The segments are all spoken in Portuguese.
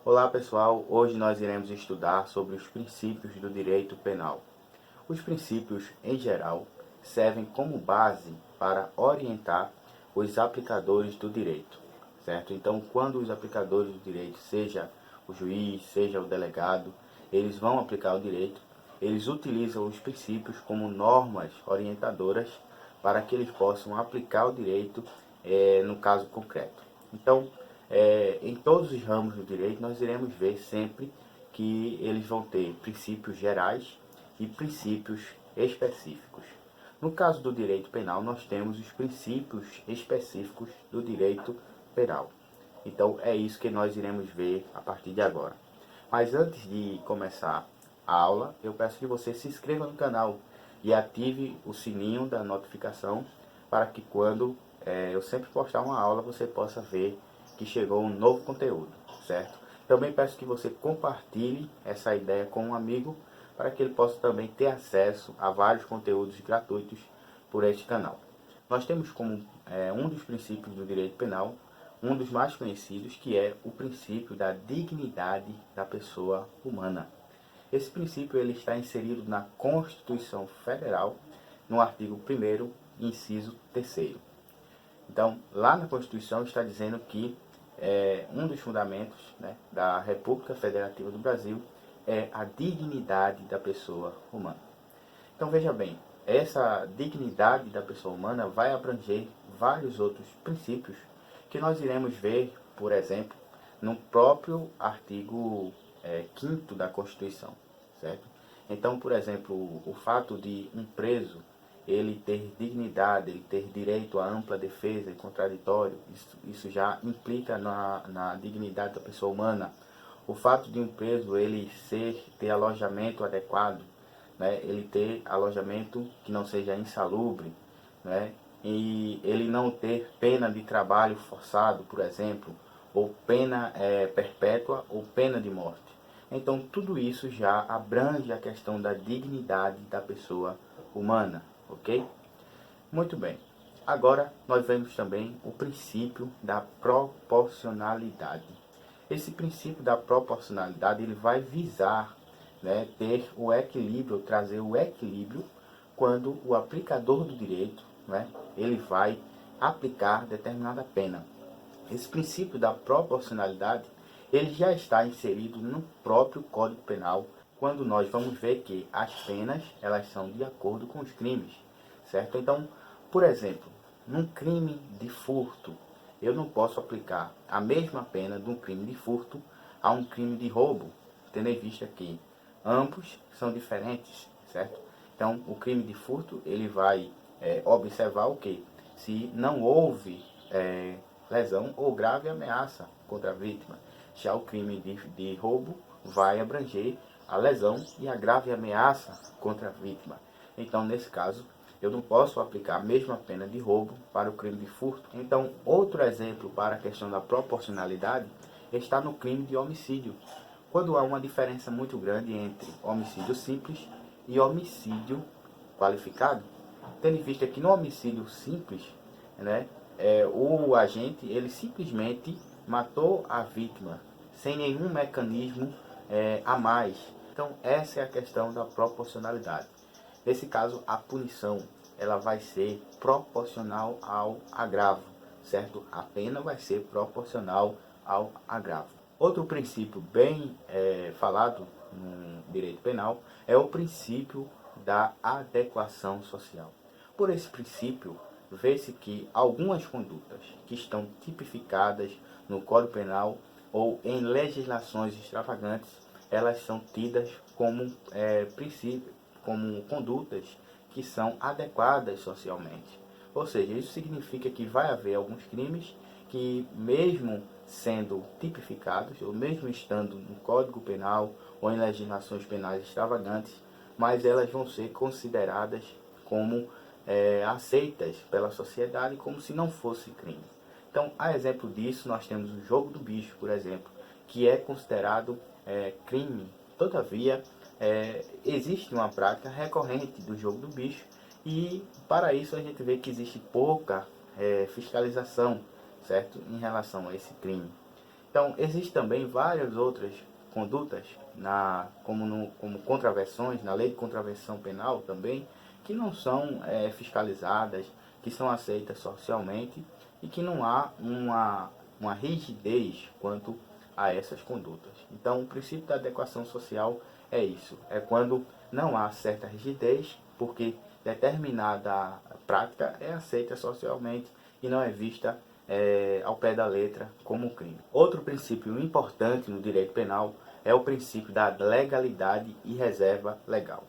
Olá pessoal, hoje nós iremos estudar sobre os princípios do direito penal. Os princípios, em geral, servem como base para orientar os aplicadores do direito, certo? Então, quando os aplicadores do direito, seja o juiz, seja o delegado, eles vão aplicar o direito, eles utilizam os princípios como normas orientadoras para que eles possam aplicar o direito no caso concreto. Então, em todos os ramos do direito, nós iremos ver sempre que eles vão ter princípios gerais e princípios específicos. No caso do direito penal, nós temos os princípios específicos do direito penal. Então, é isso que nós iremos ver a partir de agora. Mas antes de começar a aula, eu peço que você se inscreva no canal e ative o sininho da notificação para que quando eu sempre postar uma aula, você possa ver que chegou um novo conteúdo, certo? Também peço que você compartilhe essa ideia com um amigo para que ele possa também ter acesso a vários conteúdos gratuitos por este canal. Nós temos como um dos princípios do direito penal, um dos mais conhecidos, que é o princípio da dignidade da pessoa humana. Esse princípio ele está inserido na Constituição Federal, no artigo 1º, inciso 3º. Então, lá na Constituição está dizendo que um dos fundamentos, né, da República Federativa do Brasil é a dignidade da pessoa humana. Então, veja bem, essa dignidade da pessoa humana vai abranger vários outros princípios que nós iremos ver, por exemplo, no próprio artigo 5º da Constituição, certo? Então, por exemplo, o fato de um preso ele ter dignidade, ele ter direito à ampla defesa e contraditório, isso já implica na dignidade da pessoa humana. O fato de um preso ele ter alojamento adequado, né, ele ter alojamento que não seja insalubre, né, e ele não ter pena de trabalho forçado, por exemplo, ou pena perpétua ou pena de morte. Então, tudo isso já abrange a questão da dignidade da pessoa humana, ok? Muito bem. Agora, nós vemos também o princípio da proporcionalidade. Esse princípio da proporcionalidade ele vai visar, né, ter o equilíbrio, trazer o equilíbrio quando o aplicador do direito, né, ele vai aplicar determinada pena. Esse princípio da proporcionalidade ele já está inserido no próprio Código Penal, quando nós vamos ver que as penas elas são de acordo com os crimes, certo? Então, por exemplo, num crime de furto, eu não posso aplicar a mesma pena de um crime de furto a um crime de roubo, tendo em vista que ambos são diferentes, certo? Então, o crime de furto ele vai observar o que? Se não houve lesão ou grave ameaça contra a vítima. Já o crime de roubo vai abranger a lesão e a grave ameaça contra a vítima. Então, nesse caso, eu não posso aplicar a mesma pena de roubo para o crime de furto. Então, outro exemplo para a questão da proporcionalidade está no crime de homicídio, quando há uma diferença muito grande entre homicídio simples e homicídio qualificado. Tendo em vista que no homicídio simples, né, o agente ele simplesmente matou a vítima sem nenhum mecanismo a mais. Então essa é a questão da proporcionalidade. Nesse caso a punição ela vai ser proporcional ao agravo, certo? A pena vai ser proporcional ao agravo. Outro princípio bem falado no direito penal é o princípio da adequação social. Por esse princípio, vê-se que algumas condutas que estão tipificadas no Código Penal ou em legislações extravagantes, elas são tidas como como condutas que são adequadas socialmente. Ou seja, isso significa que vai haver alguns crimes que, mesmo sendo tipificados, ou mesmo estando no Código Penal ou em legislações penais extravagantes, mas elas vão ser consideradas como aceitas pela sociedade como se não fosse crime. Então, a exemplo disso, nós temos o jogo do bicho, por exemplo, que é considerado crime. Todavia, existe uma prática recorrente do jogo do bicho e, para isso, a gente vê que existe pouca fiscalização, certo, em relação a esse crime. Então, existem também várias outras condutas, como contravenções, na lei de contravenção penal também, que não são fiscalizadas, que são aceitas socialmente e que não há uma rigidez quanto a essas condutas. Então, o princípio da adequação social é isso, é quando não há certa rigidez, porque determinada prática é aceita socialmente e não é vista ao pé da letra como crime. Outro princípio importante no direito penal é o princípio da legalidade e reserva legal.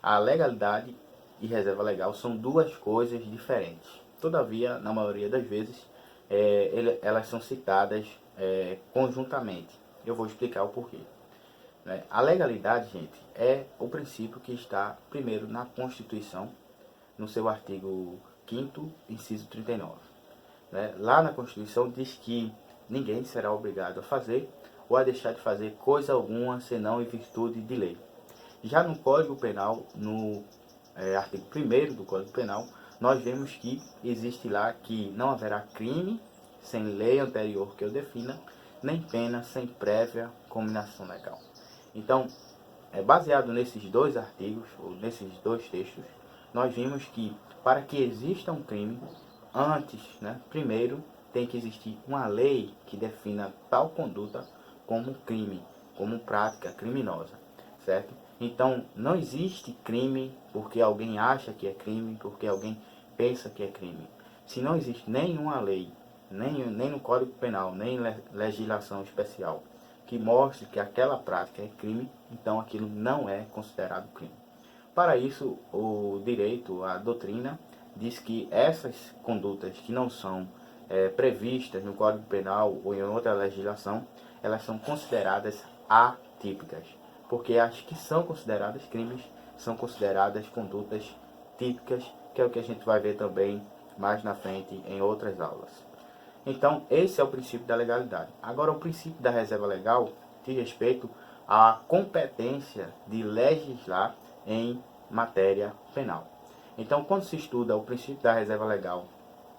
A legalidade e reserva legal são duas coisas diferentes. Todavia, na maioria das vezes, elas são citadas conjuntamente. Eu vou explicar o porquê. A legalidade, gente, é o princípio que está primeiro na Constituição, no seu artigo 5º, inciso 39. Lá na Constituição diz que ninguém será obrigado a fazer ou a deixar de fazer coisa alguma, senão em virtude de lei. Já no Código Penal, no artigo 1º do Código Penal, nós vemos que existe lá que não haverá crime sem lei anterior que o defina, nem pena sem prévia cominação legal. Então, baseado nesses dois artigos, ou nesses dois textos, nós vimos que para que exista um crime, antes, primeiro, tem que existir uma lei que defina tal conduta como crime, como prática criminosa, certo? Então, não existe crime porque alguém acha que é crime, porque alguém pensa que é crime. Se não existe nenhuma lei, nem no Código Penal, nem legislação especial, que mostre que aquela prática é crime, então aquilo não é considerado crime. Para isso, o direito, a doutrina, diz que essas condutas que não são previstas no Código Penal ou em outra legislação, elas são consideradas atípicas, porque as que são consideradas crimes são consideradas condutas típicas, que é o que a gente vai ver também mais na frente em outras aulas. Então, esse é o princípio da legalidade. Agora, o princípio da reserva legal diz respeito à competência de legislar em matéria penal. Então, quando se estuda o princípio da reserva legal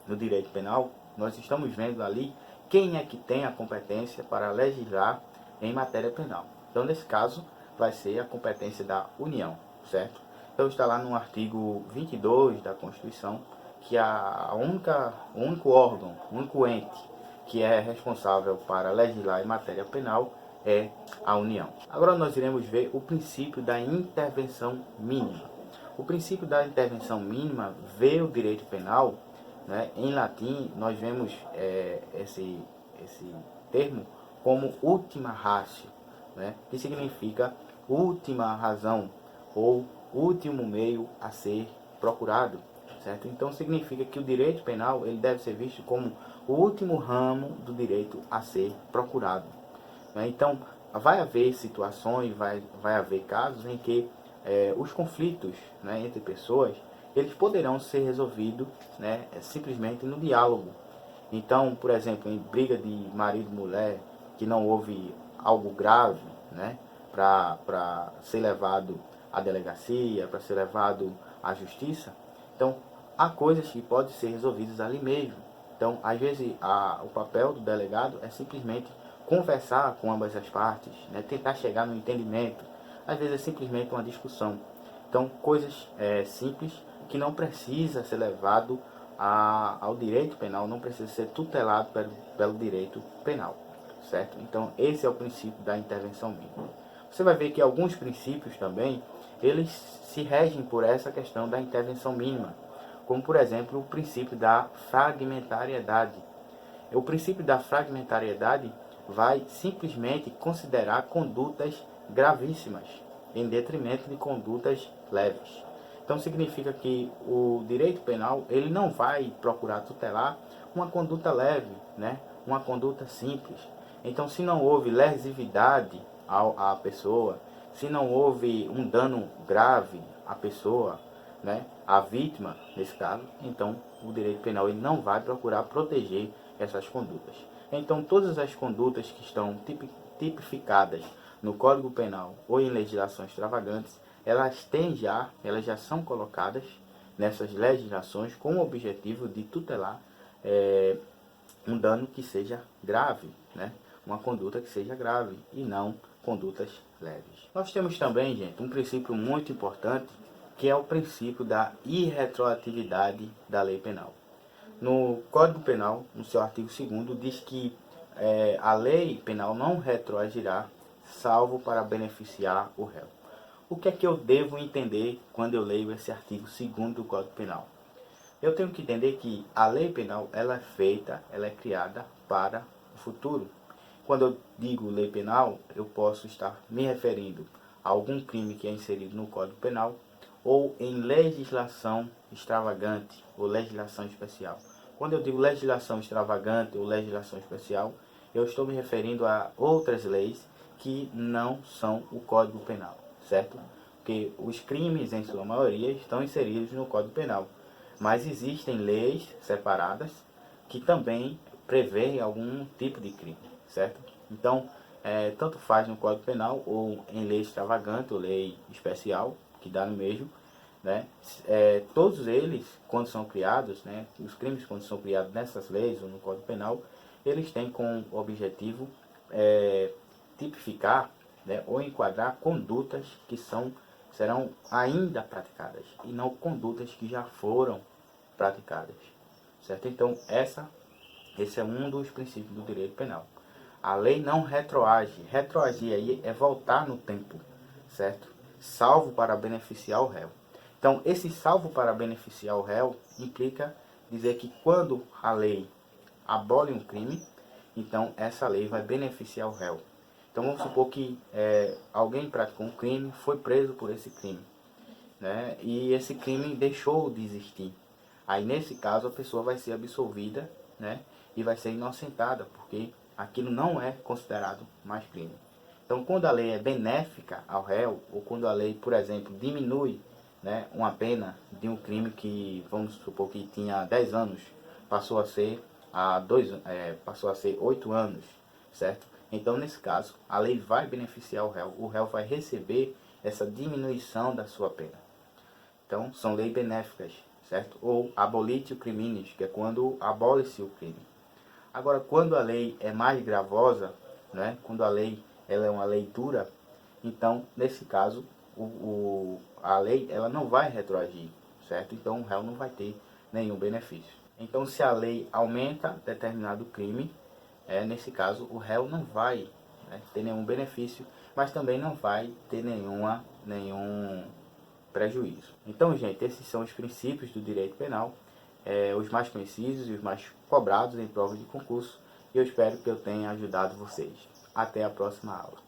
no direito penal, nós estamos vendo ali quem é que tem a competência para legislar em matéria penal. Então, nesse caso, vai ser a competência da União, certo? Então, está lá no artigo 22 da Constituição, que o único órgão, o único ente que é responsável para legislar em matéria penal é a União. Agora nós iremos ver o princípio da intervenção mínima. O princípio da intervenção mínima vê o direito penal, em latim nós vemos esse termo como ultima ratio, que significa última razão ou último meio a ser procurado, certo? Então significa que o direito penal ele deve ser visto como o último ramo do direito a ser procurado. Então vai haver situações, vai haver casos em que os conflitos entre pessoas eles poderão ser resolvidos simplesmente no diálogo. Então, por exemplo, em briga de marido e mulher, que não houve algo grave, para ser levado à delegacia, para ser levado à justiça, então há coisas que podem ser resolvidas ali mesmo. Então, às vezes, o papel do delegado é simplesmente conversar com ambas as partes, tentar chegar no entendimento. Às vezes é simplesmente uma discussão. Então, coisas simples que não precisa ser levado ao direito penal, não precisa ser tutelado pelo direito penal, certo? Então, esse é o princípio da intervenção mínima. Você vai ver que alguns princípios também, eles se regem por essa questão da intervenção mínima, como, por exemplo, o princípio da fragmentariedade. O princípio da fragmentariedade vai simplesmente considerar condutas gravíssimas, em detrimento de condutas leves. Então significa que o direito penal ele não vai procurar tutelar uma conduta leve, uma conduta simples. Então se não houve lesividade à pessoa, se não houve um dano grave à pessoa, à vítima nesse caso, então o direito penal ele não vai procurar proteger essas condutas. Então todas as condutas que estão tipificadas no Código Penal ou em legislações extravagantes, elas já são colocadas nessas legislações com o objetivo de tutelar um dano que seja grave, uma conduta que seja grave e não condutas leves. Nós temos também, gente, um princípio muito importante, que é o princípio da irretroatividade da lei penal. No Código Penal, no seu artigo 2º, diz que a lei penal não retroagirá, salvo para beneficiar o réu. O que é que eu devo entender quando eu leio esse artigo 2º do Código Penal? Eu tenho que entender que a lei penal ela é criada para o futuro. Quando eu digo lei penal, eu posso estar me referindo a algum crime que é inserido no Código Penal ou em legislação extravagante ou legislação especial. Quando eu digo legislação extravagante ou legislação especial, eu estou me referindo a outras leis que não são o Código Penal, certo? Porque os crimes, em sua maioria, estão inseridos no Código Penal. Mas existem leis separadas que também prevêem algum tipo de crime, certo? Então, tanto faz no Código Penal ou em lei extravagante ou lei especial, que dá no mesmo, né? Todos eles, quando são criados, né, os crimes quando são criados nessas leis ou no Código Penal, eles têm como objetivo tipificar, né, ou enquadrar condutas que serão ainda praticadas e não condutas que já foram praticadas, certo? Então, esse é um dos princípios do direito penal. A lei não retroage. Retroagir aí é voltar no tempo, certo? Salvo para beneficiar o réu. Então, esse salvo para beneficiar o réu implica dizer que quando a lei abole um crime, então essa lei vai beneficiar o réu. Então, vamos supor que alguém praticou um crime, foi preso por esse crime, né? E esse crime deixou de existir. Aí, nesse caso, a pessoa vai ser absolvida, né? E vai ser inocentada, porque aquilo não é considerado mais crime. Então, quando a lei é benéfica ao réu, ou quando a lei, por exemplo, diminui, né, uma pena de um crime que, vamos supor que tinha 10 anos, passou a ser 8 anos, certo? Então, nesse caso, a lei vai beneficiar o réu vai receber essa diminuição da sua pena. Então, são leis benéficas, certo? Ou abolitio criminis, que é quando abole-se o crime. Agora, quando a lei é mais gravosa, né? Quando a lei ela é uma lei dura, então, nesse caso, a lei ela não vai retroagir, certo? Então, o réu não vai ter nenhum benefício. Então, se a lei aumenta determinado crime, nesse caso, o réu não vai, né, ter nenhum benefício, mas também não vai ter nenhum prejuízo. Então, gente, esses são os princípios do direito penal, os mais conhecidos e os mais cobrados em provas de concurso, e eu espero que eu tenha ajudado vocês. Até a próxima aula.